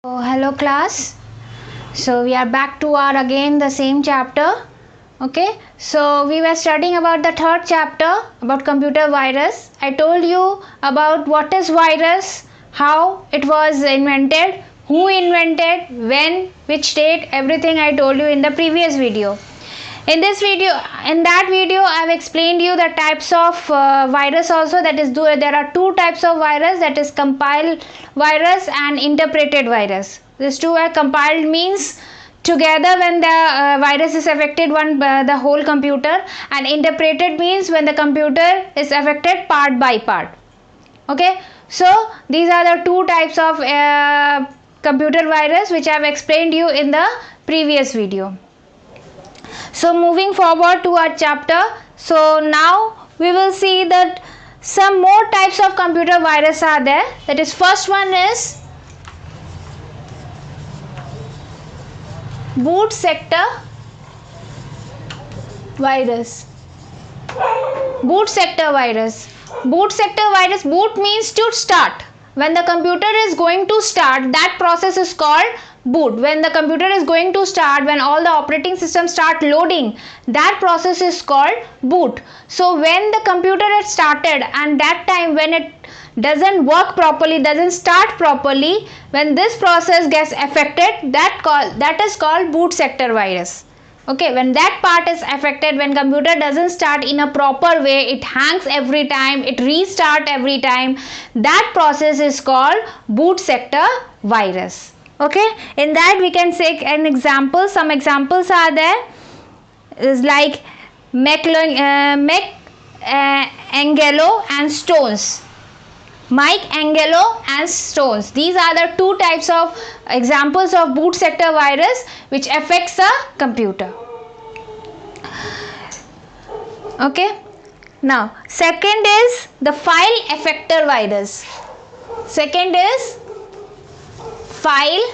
Oh, hello class. So we are back to our again the same chapter. Okay, so we were studying about the third chapter about computer virus. I told you about what is virus, how it was invented, who invented, when, which date, everything I told you in the previous video. In that video I have explained you the types of virus also, that is there are two types of virus, that is compiled virus and interpreted virus. These two are compiled means together when the virus is affected the whole computer, and interpreted means when the computer is affected part by part. Okay, so these are the two types of computer virus which I have explained you in the previous video. So moving forward to our chapter, so now we will see that some more types of computer virus are there. That is, first one is boot sector virus. Boot sector virus. Boot sector virus, boot means to start. When the computer is going to start, that process is called boot. When the computer is going to start, when all the operating systems start loading, that process is called boot. So when the computer has started and that time when it doesn't work properly, doesn't start properly, when this process gets affected, that is called boot sector virus. Okay, when that part is affected, when computer doesn't start in a proper way, it hangs every time, it restart every time, that process is called boot sector virus. Okay, in that we can take an example. Some examples are there, is like Angelo and Stones. Mike Angelo and Stones. These are the two types of examples of boot sector virus which affects the computer. Okay. Now, second is the file infector virus. Second is file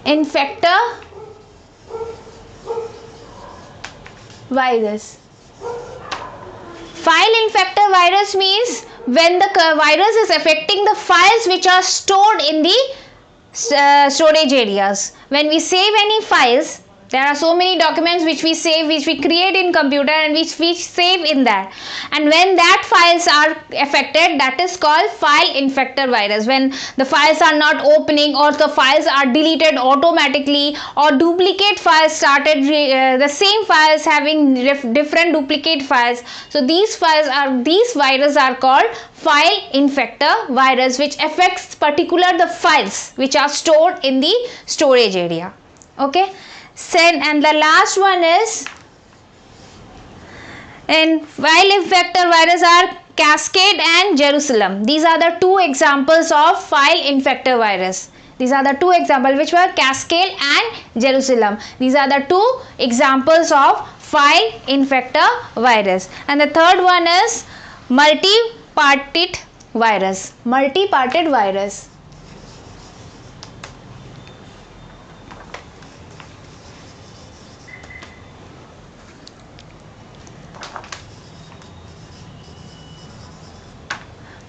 infector virus. File infector virus means when the virus is affecting the files which are stored in the storage areas. When we save any files, there are so many documents which we save, which we create in computer and which we save in that, and when that files are affected, that is called file infector virus. When the files are not opening, or the files are deleted automatically, or duplicate files started, the same files having different duplicate files, so these viruses are called file infector virus, which affects particular the files which are stored in the storage area. Okay, and the last one is, in file infector virus are Cascade and Jerusalem. These are the two examples of file infector virus. These are the two examples which were Cascade and Jerusalem. These are the two examples of file infector virus. And the third one is multi-parted virus. Multi-parted virus.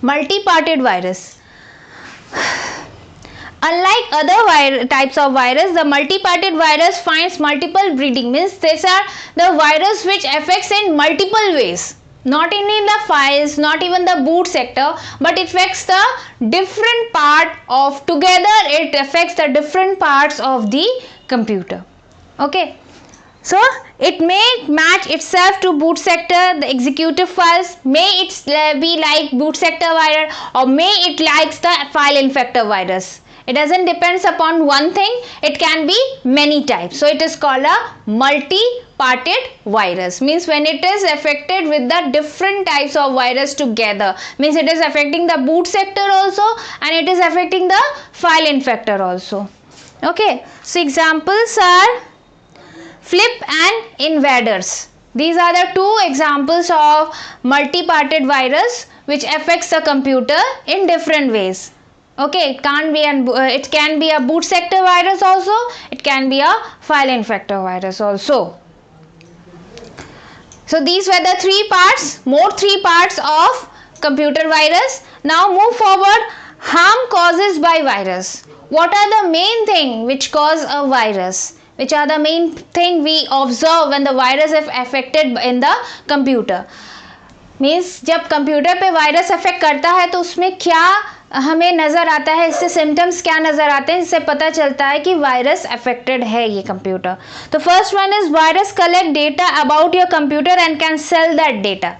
Multi-parted virus. Unlike other types of virus, the multi-parted virus finds multiple breeding. Means these are the virus which affects in multiple ways. Not only in the files, not even the boot sector, but it affects the different part of, together it affects the different parts of the computer. Okay. So it may match itself to boot sector, the executive files, may it be like boot sector virus, or may it likes the file infector virus. It doesn't depends upon one thing, it can be many types. So it is called a multi-parted virus. Means when it is affected with the different types of virus together. Means it is affecting the boot sector also, and it is affecting the file infector also. Okay. So examples are Flip and Invaders. These are the two examples of multi-parted virus which affects the computer in different ways. Okay, it can be a boot sector virus also, it can be a file infector virus also. So these were the three parts of computer virus. Now move forward. Harm causes by virus. What are the main thing which cause a virus? Which are the main thing we observe when the virus is affected in the computer? Means जब computer पे virus affect करता है तो उसमें क्या हमें नज़र आता है, इससे सिम्टम्स क्या नज़र आते हैं, इससे पता चलता है कि वायरस अफेक्टेड है ये कंप्यूटर. तो first one is virus collect data about your computer and can sell that data.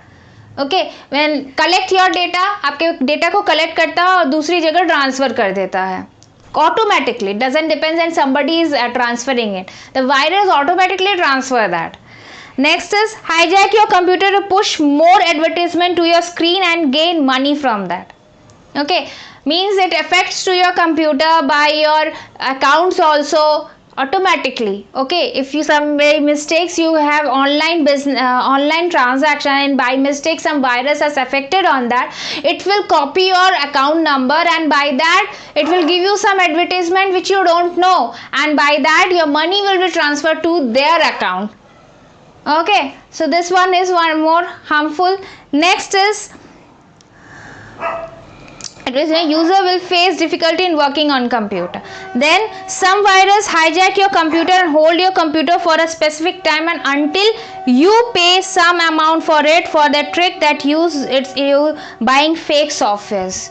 Okay, when collect your data, आपके डेटा को कलेक्ट करता है और दूसरी जगह ट्रांसफ़र कर देता है automatically. Doesn't depend on somebody is transferring it. The virus automatically transfer that. Next is hijack your computer to push more advertisement to your screen and gain money from that. Okay, means it affects to your computer by your accounts also automatically. Okay, if you some mistakes you have online business online transaction and by mistake some virus has affected on that, it will copy your account number and by that it will give you some advertisement which you don't know, and by that your money will be transferred to their account. Okay, so this one is one more harmful. Next is user will face difficulty in working on computer. Then some virus hijack your computer and hold your computer for a specific time and until you pay some amount for it, for the trick that it's you buying fake softwares.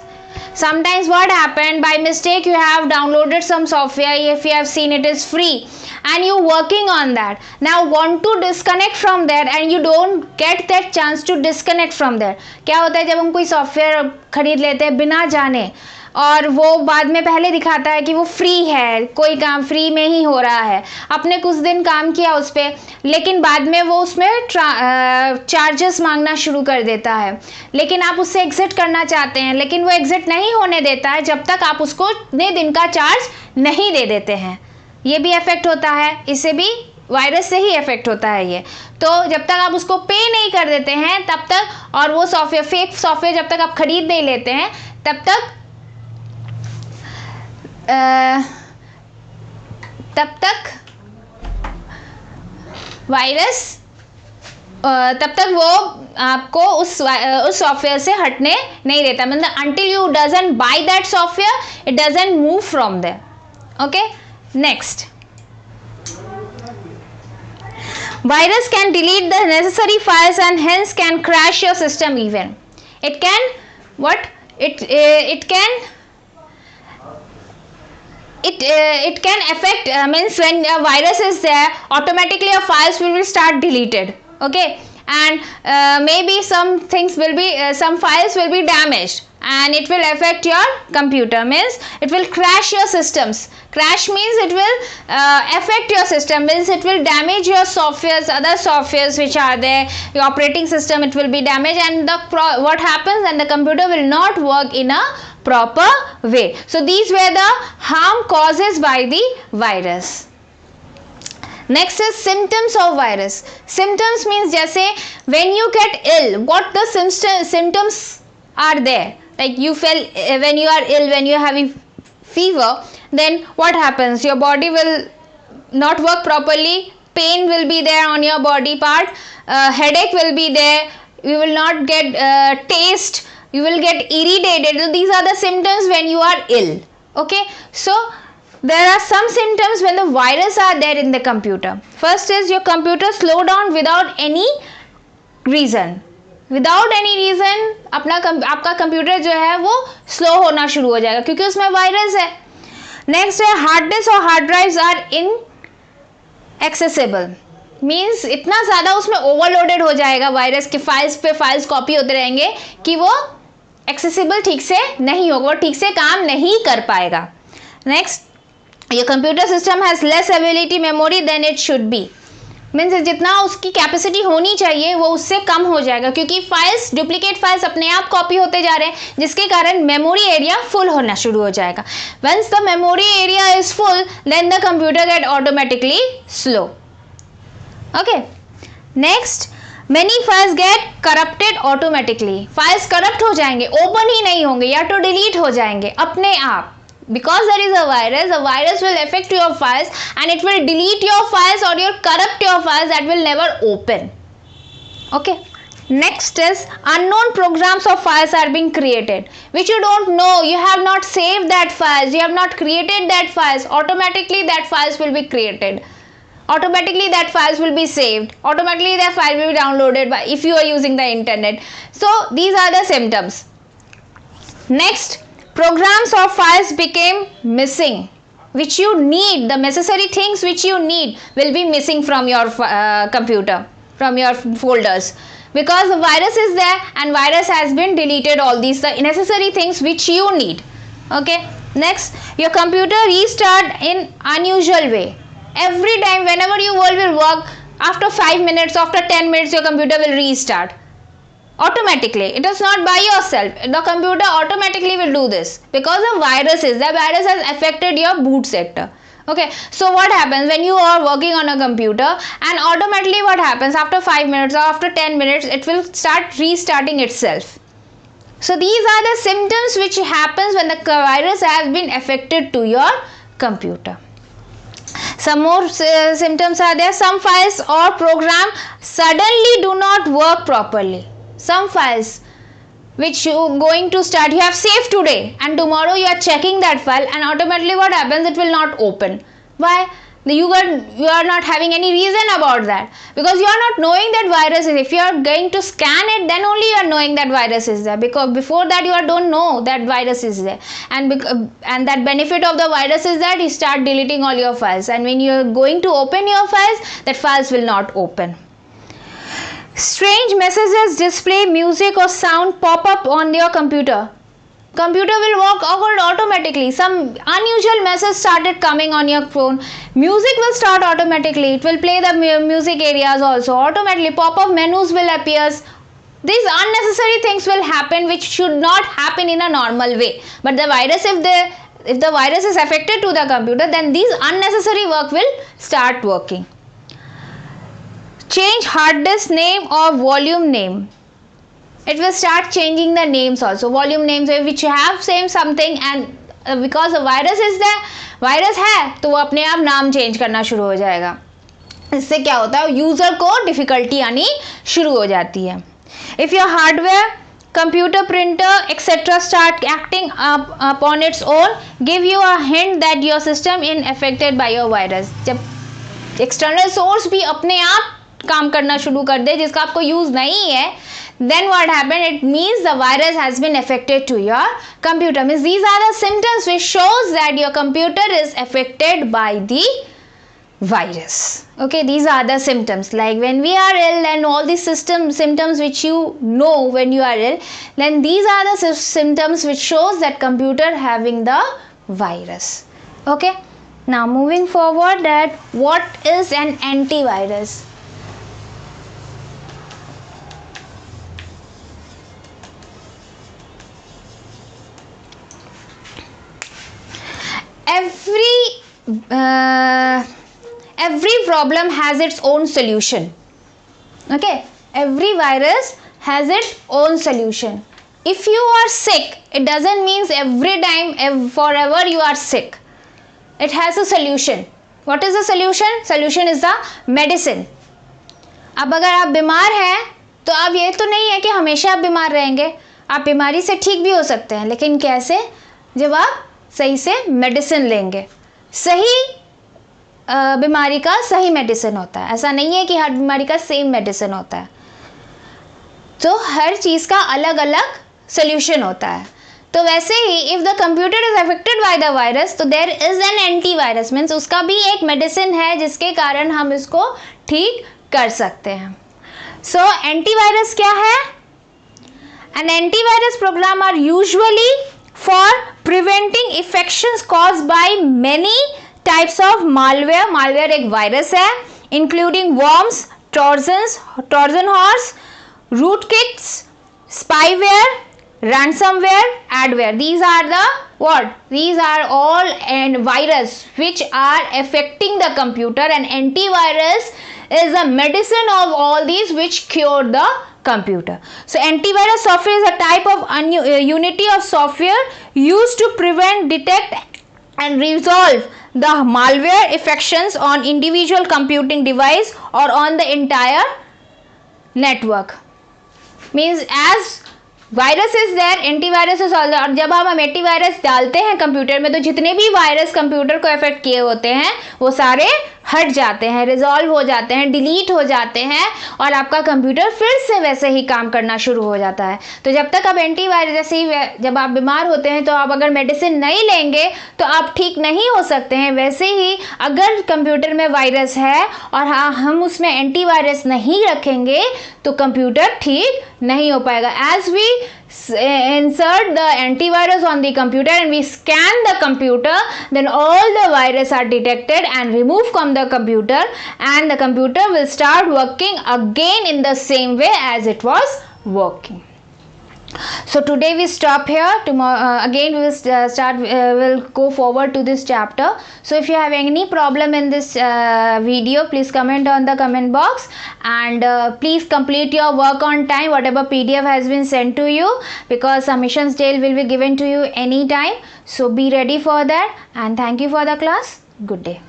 Sometimes what happened, by mistake you have downloaded some software, if you have seen it is free and you working on that, now want to disconnect from there and you don't get that chance to disconnect from there. क्या होता है जब हम कोई software खरीद लेते हैं बिना जाने और वो बाद में पहले दिखाता है कि वो फ्री है, कोई काम फ्री में ही हो रहा है, आपने कुछ दिन काम किया उस पर, लेकिन बाद में वो उसमें चार्जेस मांगना शुरू कर देता है, लेकिन आप उससे एग्जिट करना चाहते हैं लेकिन वो एग्जिट नहीं होने देता है जब तक आप उसको इतने दिन का चार्ज नहीं दे देते हैं. ये भी इफेक्ट होता है, इससे भी वायरस से ही इफेक्ट होता है ये. तो जब तक आप उसको पे नहीं कर देते हैं तब तक, और वो सॉफ्टवेयर फेक सॉफ्टवेयर जब तक आप खरीद नहीं लेते हैं तब तक वायरस तब तक वो आपको उस सॉफ्टवेयर से हटने नहीं देता. मतलब until you doesn't buy that software, it doesn't move from there. Okay, next. Virus can delete the necessary files and hence can crash your system even. It can what? It can affect, means when a virus is there, automatically your files will start deleted. Okay, and maybe some things will be some files will be damaged and it will affect your computer, means it will crash your systems. Crash means it will affect your system, means it will damage your softwares, other softwares which are there, your operating system, it will be damaged, and what happens, and the computer will not work in a proper way. So these were the harm causes by the virus. Next is symptoms of virus. Symptoms means जैसे when you get ill, what the symptoms are there, like you feel when you are ill, when you are having fever, then what happens, your body will not work properly, pain will be there on your body part, headache will be there, you will not get taste, you will get irritated. So these are the symptoms when you are ill. Okay, so there are some symptoms when the virus are there in the computer. First is your computer slow down without any reason. Without any reason आपका computer जो है वो slow होना शुरू हो जाएगा क्योंकि उसमें वायरस है. नेक्स्ट है हार्ड डिस्क और hard drives are inaccessible, means इतना ज़्यादा उसमें ओवरलोडेड हो जाएगा वायरस के, फाइल्स पे फाइल्स कॉपी होते रहेंगे कि वो एक्सेसिबल ठीक से नहीं होगा, वो ठीक से काम नहीं कर पाएगा. Next, your computer system has less ability memory than it should be, means जितना उसकी कैपेसिटी होनी चाहिए वो उससे कम हो जाएगा क्योंकि फाइल्स, डुप्लीकेट फाइल्स अपने आप कॉपी होते जा रहे हैं जिसके कारण मेमोरी एरिया फुल होना शुरू हो जाएगा. Once the memory area is full then the computer get automatically slow. Okay, next, many files get corrupted automatically. Files corrupt हो जाएंगे, ओपन ही नहीं होंगे या तो डिलीट हो जाएंगे अपने आप. Because there is a virus will affect your files and it will delete your files or your corrupt your files that will never open. Okay, Next is unknown programs or files are being created which you don't know, you have not saved that files, you have not created that files. Automatically that files will be created, automatically that files will be saved, automatically that file will be downloaded by if you are using the internet. So these are the symptoms. Next, programs or files became missing which you need, the necessary things which you need will be missing from your computer, from your folders, because the virus is there and virus has been deleted all these the necessary things which you need. Okay. Next, your computer restart in unusual way. Every time whenever your world will work, after 5 minutes, after 10 minutes your computer will restart automatically. It is not by yourself, the computer automatically will do this because the virus has affected your boot sector. Okay, so what happens when you are working on a computer and automatically what happens after 5 minutes or after 10 minutes it will start restarting itself. So these are the symptoms which happens when the virus has been affected to your computer. Some more symptoms are there. Some files or program suddenly do not work properly. Some files which you going to start, you have saved today and tomorrow you are checking that file and automatically what happens, it will not open. Why? You are not having any reason about that, because you are not knowing that virus is. If you are going to scan it, then only you are knowing that virus is there, because before that you don't know that virus is there, and that benefit of the virus is that you start deleting all your files, and when you are going to open your files, that files will not open. Strange messages, display, music or sound pop up on your computer. Computer will work automatically. Some unusual message started coming on your phone. Music will start automatically. It will play the music areas also. Automatically pop-up menus will appear. These unnecessary things will happen which should not happen in a normal way. But the virus, if the virus is affected to the computer, then these unnecessary work will start working. Change hard disk name or volume name. It will start changing the names also, volume names which have same something, and because the virus is there, virus है तो वो अपने आप नाम change करना शुरू हो जाएगा. इससे क्या होता है, यूजर को डिफिकल्टी आनी शुरू हो जाती है. If your hardware, computer, printer etc. start acting up upon its own, give you a hint that your system is affected by your virus. जब external source भी अपने आप काम करना शुरू कर दे जिसका आपको यूज नहीं है, then what happened, it means the virus has been affected to your computer. Means these are the symptoms which shows that your computer is affected by the virus. Okay, these are the symptoms. Like when we are ill and all these symptoms which you know when you are ill, then these are the symptoms which shows that computer having the virus. Okay, now moving forward, that what is an antivirus? Every problem has its own solution. Okay, every virus has its own solution. If you are sick, it doesn't mean every time forever you are sick. It has a solution. What is the solution? Solution is the medicine. अब अगर आप बीमार हैं तो अब ये तो नहीं है कि हमेशा आप बीमार रहेंगे, आप बीमारी से ठीक भी हो सकते हैं, लेकिन कैसे? जब आप सही से मेडिसिन लेंगे. सही बीमारी का सही मेडिसिन होता है. ऐसा नहीं है कि हर बीमारी का सेम मेडिसिन होता है. तो हर चीज़ का अलग अलग सोल्यूशन होता है. तो वैसे ही if the computer is affected by the virus, तो there is an antivirus. Means उसका भी एक मेडिसिन है जिसके कारण हम इसको ठीक कर सकते हैं. सो एंटीवायरस क्या है? An antivirus program are usually for preventing infections caused by many types of malware. Malware एक वायरस है, including worms, Trojan horse, rootkits, spyware, ransomware, adware. These are the what? These are all and virus which are affecting the computer, and antivirus is a medicine of all these which cure the computer. So antivirus software is a type of unity of software used to prevent, detect and resolve the malware infections on individual computing device or on the entire network. Means as virus is there, antivirus is also. और जब हम antivirus डालते हैं computer में तो जितने भी virus computer को अफेक्ट किए होते हैं वो सारे हट जाते हैं, रिजॉल्व हो जाते हैं, डिलीट हो जाते हैं और आपका कंप्यूटर फिर से वैसे ही काम करना शुरू हो जाता है। तो जब तक आप एंटीवायरस, जैसे ही जब आप बीमार होते हैं तो आप अगर मेडिसिन नहीं लेंगे तो आप ठीक नहीं हो सकते हैं, वैसे ही अगर कंप्यूटर में वायरस है और हाँ हम उसमें एंटीवायरस नहीं रखेंगे तो कंप्यूटर ठीक नहीं हो पाएगा। As we insert the antivirus on the computer and we scan the computer, then all the viruses are detected and removed from the computer and the computer will start working again in the same way as it was working. So today we stop here. Tomorrow again we will will go forward to this chapter. So if you have any problem in this video, please comment on the comment box and please complete your work on time, whatever PDF has been sent to you, because submissions date will be given to you anytime. So be ready for that and thank you for the class. Good day.